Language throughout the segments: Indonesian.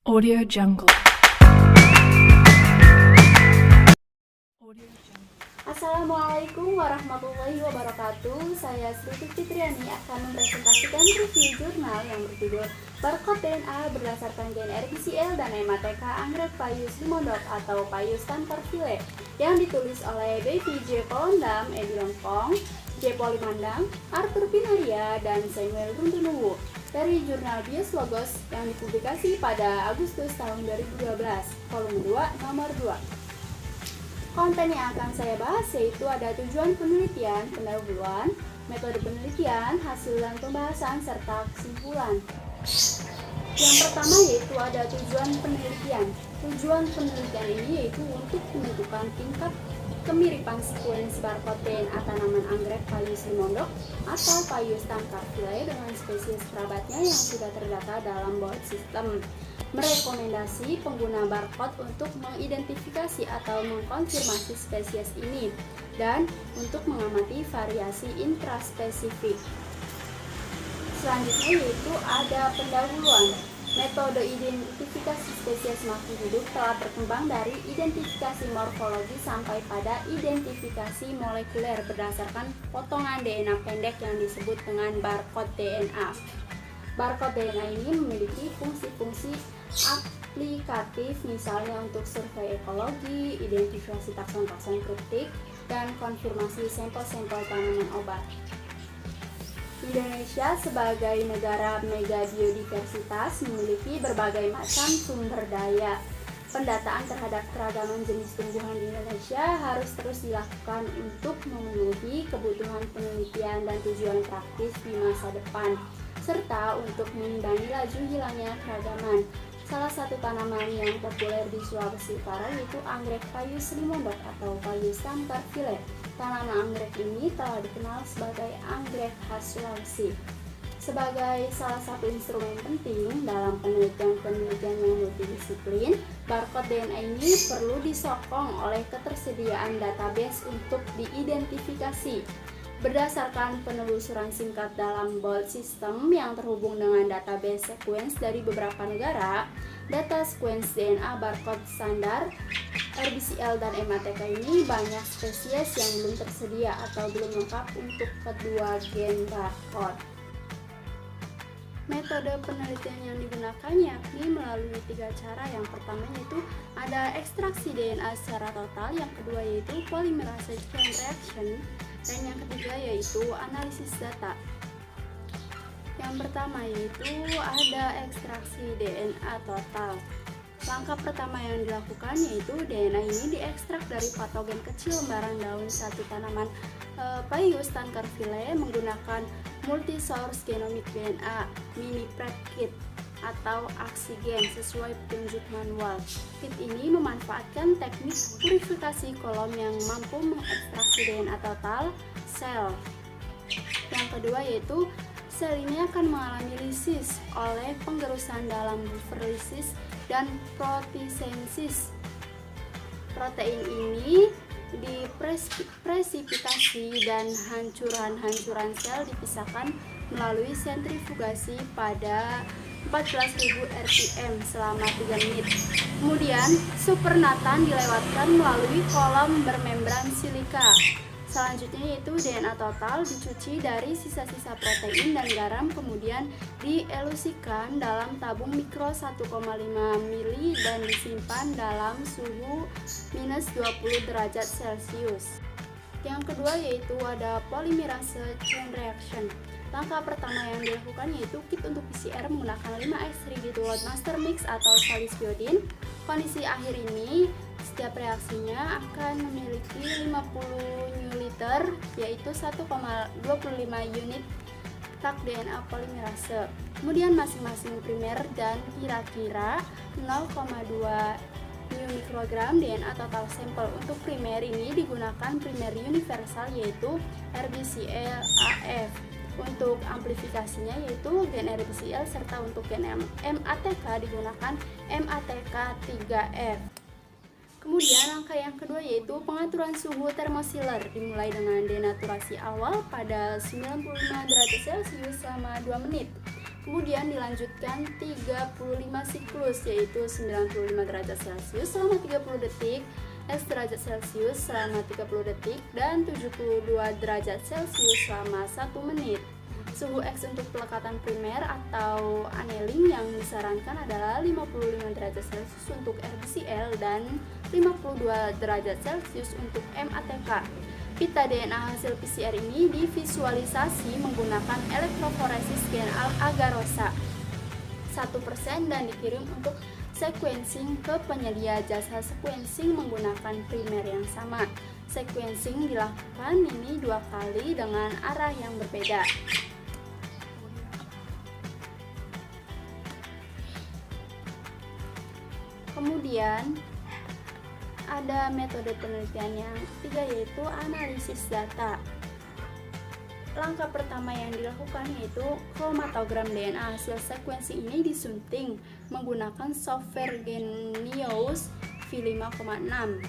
Audio Jungle. Assalamualaikum warahmatullahi wabarakatuh. Saya Sri Fitriani akan mempresentasikan review jurnal yang berjudul Barcode DNA berdasarkan gen RBCL dan MATK Anggrek Payus Limondok atau Payus Tancarville yang ditulis oleh Baby J. Kolondam, Edi Lengkong, J. Polimandang, Arthur Pinaria, dan Samuel Runtunuwu dari jurnal Bios Logos yang dipublikasi pada Agustus tahun 2012, volume 2, nomor 2. Konten yang akan saya bahas yaitu ada tujuan penelitian, pendahuluan, metode penelitian, hasil dan pembahasan, serta kesimpulan. Yang pertama yaitu ada tujuan penelitian. Tujuan penelitian ini yaitu untuk menentukan tingkat kemiripan sekuens barcode DNA tanaman anggrek Payus limondok atau Payus Tancarville dengan spesies kerabatnya yang sudah terdata dalam BOLD system. Merekomendasi pengguna barcode untuk mengidentifikasi atau mengkonfirmasi spesies ini dan untuk mengamati variasi intraspesifik. Selanjutnya yaitu ada pendahuluan. Metode identifikasi spesies makhluk hidup telah berkembang dari identifikasi morfologi sampai pada identifikasi molekuler berdasarkan potongan DNA pendek yang disebut dengan barcode DNA. Barcode DNA ini memiliki fungsi-fungsi aplikatif, misalnya untuk survei ekologi, identifikasi takson-takson kriptik, dan konfirmasi sampel-sampel tanaman obat. Indonesia sebagai negara mega biodiversitas memiliki berbagai macam sumber daya. Pendataan terhadap keragaman jenis tumbuhan di Indonesia harus terus dilakukan untuk memenuhi kebutuhan penelitian dan tujuan praktis di masa depan, serta untuk mengimbangi laju hilangnya keragaman. Salah satu tanaman yang populer di Sulawesi Utara yaitu anggrek Payus limondok atau Payus Tancarville. Tanaman anggrek ini telah dikenal sebagai anggrek khas Sulawesi. Sebagai salah satu instrumen penting dalam penelitian-penelitian yang multidisiplin, barcode DNA ini perlu disokong oleh ketersediaan database untuk diidentifikasi. Berdasarkan penelusuran singkat dalam BOLD system yang terhubung dengan database sequence dari beberapa negara, data sequence DNA barcode standar RBCL dan MATK ini banyak spesies yang belum tersedia atau belum lengkap untuk kedua gen barcode. Metode penelitian yang digunakan yakni melalui 3 cara. Yang pertama yaitu ada ekstraksi DNA secara total, yang kedua yaitu polymerase chain reaction, dan yang ketiga yaitu analisis data. Yang pertama yaitu ada ekstraksi DNA total. Langkah pertama yang dilakukan yaitu DNA ini diekstrak dari patogen kecil lembaran daun satu tanaman Payus Tancarville menggunakan multi-source genomic DNA mini prep kit atau AXIGEN sesuai petunjuk manual. Kit ini memanfaatkan teknik purifikasi kolom yang mampu mengekstraksi DNA total sel. Yang kedua yaitu sel ini akan mengalami lisis oleh penggerusan dalam buffer lisis dan proteosensis. Protein ini dipresipitasi dan hancuran sel dipisahkan melalui sentrifugasi pada 14.000 rpm selama 3 menit. Kemudian supernatan dilewatkan melalui kolom bermembran silika. Selanjutnya yaitu DNA total dicuci dari sisa-sisa protein dan garam, kemudian dielusikan dalam tabung mikro 1,5 mili dan disimpan dalam suhu minus 20 derajat Celcius. Yang kedua yaitu ada polymerase chain reaction. Langkah pertama yang dilakukan yaitu kit untuk PCR menggunakan 5-X-Ribitylload master mix atau salisbiodin. Kondisi akhir ini setiap reaksinya akan memiliki 50 newliter yaitu 1,25 unit tak DNA polimerase. Kemudian masing-masing primer dan kira-kira 0,2 mikrogram DNA total sampel. Untuk primer ini digunakan primer universal yaitu RBCL AF. Untuk amplifikasinya yaitu gen RBCL, serta untuk gen MATK digunakan MATK 3F. Kemudian langkah yang kedua yaitu pengaturan suhu termosiler dimulai dengan denaturasi awal pada 95 derajat Celcius selama 2 menit. Kemudian dilanjutkan 35 siklus, yaitu 95 derajat Celcius selama 30 detik, X derajat Celcius selama 30 detik, dan 72 derajat Celcius selama 1 menit. Suhu X untuk pelekatan primer atau annealing yang disarankan adalah 55 derajat Celcius untuk RBCL dan 52 derajat Celcius untuk MATK. Pita DNA hasil PCR ini divisualisasi menggunakan elektroforesis gen agarosa 1% dan dikirim untuk sequencing ke penyedia jasa sequencing menggunakan primer yang sama. Sequencing dilakukan ini 2 kali dengan arah yang berbeda. Kemudian ada metode penelitian yang ketiga, yaitu analisis data. Langkah pertama yang dilakukan yaitu kromatogram DNA hasil sekuensi ini disunting menggunakan software Genius V5,6.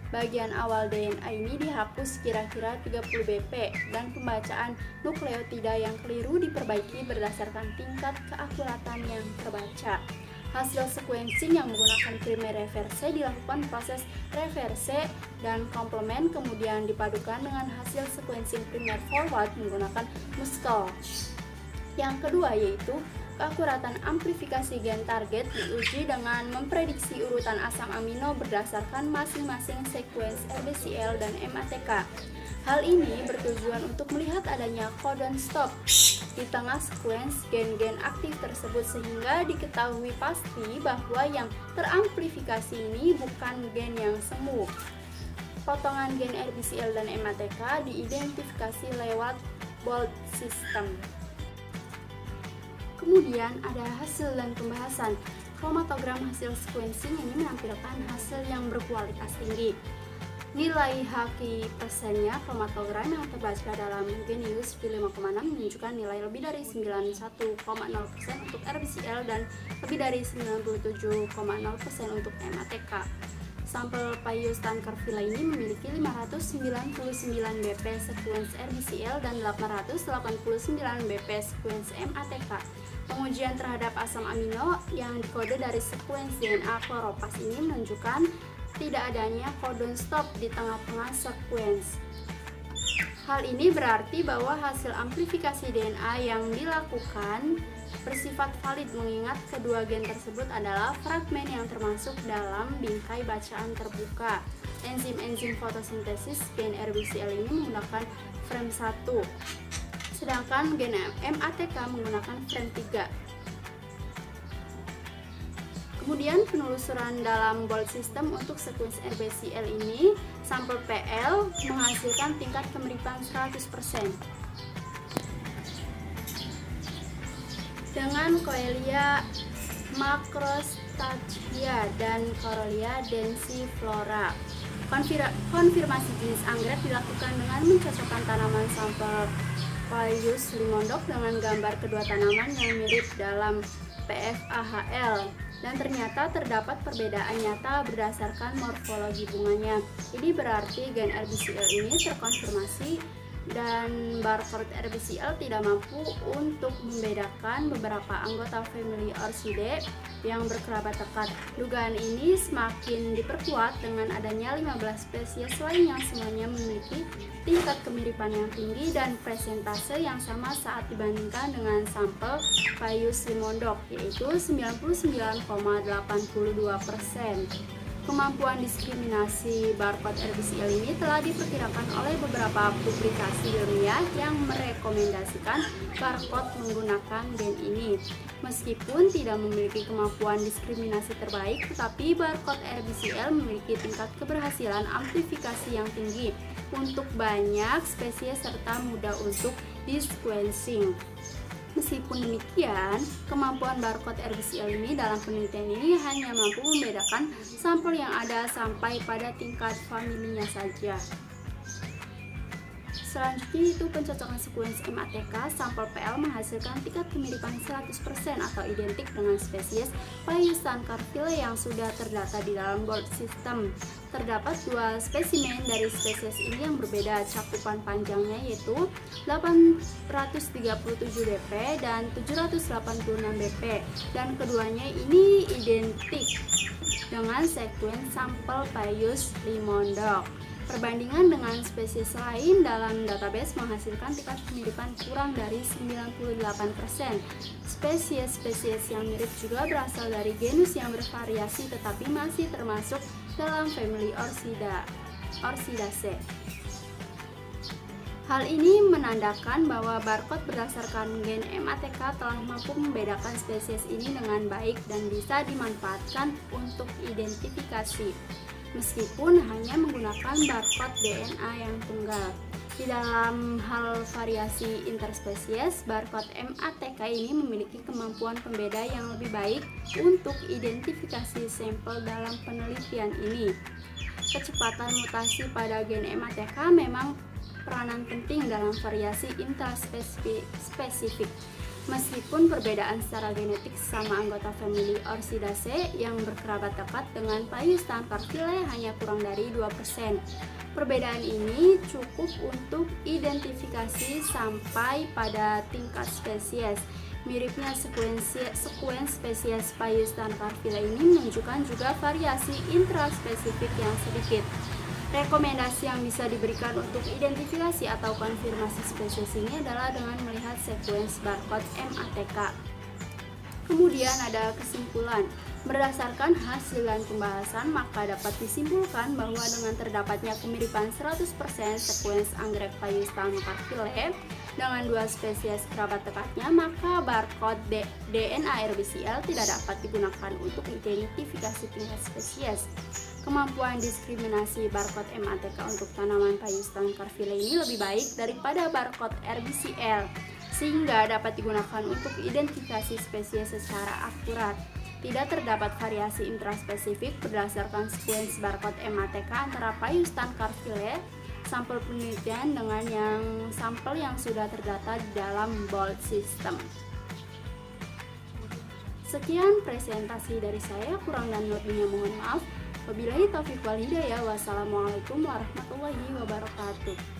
Bagian awal DNA ini dihapus kira-kira 30 bp dan pembacaan nukleotida yang keliru diperbaiki berdasarkan tingkat keakuratan yang terbaca. Hasil sequencing yang menggunakan primer reverse dilakukan proses reverse dan komplement, kemudian dipadukan dengan hasil sequencing primer forward menggunakan Muscle. Yang kedua yaitu keakuratan amplifikasi gen target diuji dengan memprediksi urutan asam amino berdasarkan masing-masing sequence RBCL dan MATK. Hal ini bertujuan untuk melihat adanya codon stop di tengah sequence gen-gen aktif tersebut sehingga diketahui pasti bahwa yang teramplifikasi ini bukan gen yang semu. Potongan gen RBCL dan MATK diidentifikasi lewat Bolt system. Kemudian ada hasil dan pembahasan. Kromatogram hasil sequencing ini menampilkan hasil yang berkualitas tinggi. Nilai H-key persennya kromatogram yang terbaca dalam Genius V5,6 menunjukkan nilai lebih dari 91,0% untuk RBCL dan lebih dari 97,0% untuk MATK. Sampel Paius Tanker Villa ini memiliki 599 bp sequence RBCL dan 889 bp sequence MATK. Pengujian terhadap asam amino yang dikode dari sequence DNA kloropas ini menunjukkan tidak adanya codon stop di tengah-tengah sequence. Hal ini berarti bahwa hasil amplifikasi DNA yang dilakukan bersifat valid mengingat kedua gen tersebut adalah fragmen yang termasuk dalam bingkai bacaan terbuka. Enzim-enzim fotosintesis gen RBCL ini menggunakan frame 1, sedangkan gen MATK menggunakan frame 3. Kemudian penelusuran dalam Bolt system untuk sequence RBCL ini, sampel PL menghasilkan tingkat kemiripan 100%. Dengan Coelia macrostachya dan Corolia densiflora. Konfirmasi jenis anggrek dilakukan dengan mencocokkan tanaman sampel Paius limondok dengan gambar kedua tanaman yang mirip dalam PFAHL. Dan ternyata terdapat perbedaan nyata berdasarkan morfologi bunganya. Ini berarti gen RBCL ini terkonfirmasi dan barcode RBCL tidak mampu untuk membedakan beberapa anggota family Orchidae yang berkerabat dekat. Dugaan ini semakin diperkuat dengan adanya 15 spesies lain yang semuanya memiliki tingkat kemiripan yang tinggi dan presentase yang sama saat dibandingkan dengan sampel Paius limondok, yaitu 99,82%. Kemampuan diskriminasi barcode RBCL ini telah diperkirakan oleh beberapa publikasi ilmiah yang merekomendasikan barcode menggunakan gen ini. Meskipun tidak memiliki kemampuan diskriminasi terbaik, tetapi barcode RBCL memiliki tingkat keberhasilan amplifikasi yang tinggi untuk banyak spesies serta mudah untuk di-sequencing. Meskipun demikian, kemampuan barcode RBCL ini dalam penelitian ini hanya mampu membedakan sampel yang ada sampai pada tingkat familinya saja. Selanjutnya itu pencocokan sequence MATK, sampel PL menghasilkan tingkat kemiripan 100% atau identik dengan spesies Paius Tanker Villa yang sudah terdata di dalam Bolt system. Terdapat dua spesimen dari spesies ini yang berbeda cakupan panjangnya, yaitu 837 bp dan 786 bp, dan keduanya ini identik dengan sekuens sampel Paius limondok. Perbandingan dengan spesies lain dalam database menghasilkan tingkat kemiripan kurang dari 98%. Spesies-spesies yang mirip juga berasal dari genus yang bervariasi tetapi masih termasuk dalam famili Orchidaceae. Hal ini menandakan bahwa barcode berdasarkan gen MATK telah mampu membedakan spesies ini dengan baik dan bisa dimanfaatkan untuk identifikasi, meskipun hanya menggunakan barcode DNA yang tunggal. Di dalam hal variasi interspesies, barcode MATK ini memiliki kemampuan pembeda yang lebih baik untuk identifikasi sampel dalam penelitian ini. Kecepatan mutasi pada gen MATK memang peranan penting dalam variasi intraspesifik. Meskipun perbedaan secara genetik sama anggota famili Orchidaceae yang berkerabat dekat dengan Paius tancarville hanya kurang dari 2%. Perbedaan ini cukup untuk identifikasi sampai pada tingkat spesies. Miripnya sekuens spesies Paius tancarville ini menunjukkan juga variasi intraspesifik yang sedikit. Rekomendasi yang bisa diberikan untuk identifikasi atau konfirmasi spesies ini adalah dengan melihat sekuens barcode MATK. Kemudian ada kesimpulan. Berdasarkan hasil dan pembahasan, maka dapat disimpulkan bahwa dengan terdapatnya kemiripan 100% sekuens anggrek Paius tancarville dengan dua spesies kerabat dekatnya, maka barcode DNA RBCL tidak dapat digunakan untuk identifikasi tingkat spesies. Kemampuan diskriminasi barcode MATK untuk tanaman Paius tancarville ini lebih baik daripada barcode RBCL, sehingga dapat digunakan untuk identifikasi spesies secara akurat. Tidak terdapat variasi intraspesifik berdasarkan sekuens barcode MATK antara Paius tancarville sampel penelitian dengan sampel yang sudah terdata di dalam BOLD system. Sekian presentasi dari saya, kurang dan lebihnya mohon maaf. Wabillahi taufiq wal hidayah. Wassalamualaikum warahmatullahi wabarakatuh.